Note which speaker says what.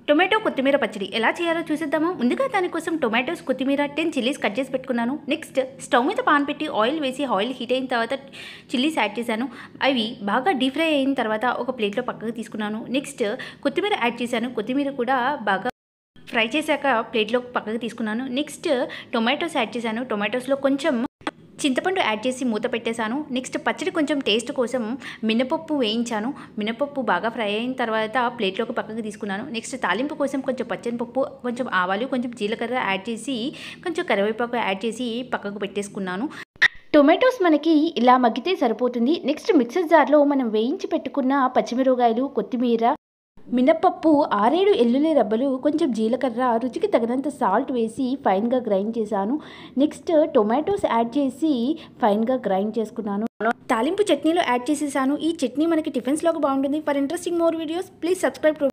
Speaker 1: Tomato కొత్తిమీర పచ్చడి ఎలా చేయాలో చూసేద్దామా. ముందుగా దానికోసం టొమాటోస్, కొత్తిమీర, 10 చిల్లీస్ కట్ చేసి పెట్టుకున్నాను. నెక్స్ట్ స్టవ్ మీద పాన్ పెట్టి ఆయిల్ వేసి ఆయిల్ హీట్ అయిన తర్వాత చిల్లీస్ యాడ్ చేశాను. అవి బాగా డీప్ ఫ్రై అయిన తర్వాత ఒక ప్లేట్లో పక్కకు తీసుకున్నాను. నెక్స్ట్ కొత్తిమీర యాడ్ చేశాను. కొత్తిమీర కూడా బాగా ఫ్రై చేశాక ప్లేట్లో పక్కకు తీసుకున్నాను. నెక్స్ట్ టొమాటోస్ యాడ్ చేశాను. టొమాటోస్లో కొంచెం చింతపండు యాడ్ చేసి మూత పెట్టేశాను. నెక్స్ట్ పచ్చడి కొంచెం టేస్ట్ కోసం మినపప్పు వేయించాను. మినపప్పు బాగా ఫ్రై అయిన తర్వాత ప్లేట్లోకి పక్కకు తీసుకున్నాను. నెక్స్ట్ తాలింపు కోసం కొంచెం పచ్చనిపప్పు, కొంచెం ఆవాలు, కొంచెం జీలకర్ర యాడ్ చేసి కొంచెం కరివేపాకు యాడ్ చేసి పక్కకు పెట్టేసుకున్నాను. టొమాటోస్ మనకి ఇలా మగ్గితే సరిపోతుంది. నెక్స్ట్ మిక్సర్ జార్లో మనం వేయించి పెట్టుకున్న పచ్చిమిరపకాయలు, కొత్తిమీర, మినపప్పు, 6-7 ఎల్లుల్లి రబ్బలు, కొంచెం జీలకర్ర, రుచికి తగినంత సాల్ట్ వేసి ఫైన్గా గ్రైండ్ చేశాను. నెక్స్ట్ టొమాటోస్ యాడ్ చేసి ఫైన్గా గ్రైండ్ చేసుకున్నాను. తాలింపు చట్నీలో యాడ్ చేసేసాను. ఈ చట్నీ మనకి టిఫిన్స్లోకి బాగుంటుంది. For interesting more videos please subscribe to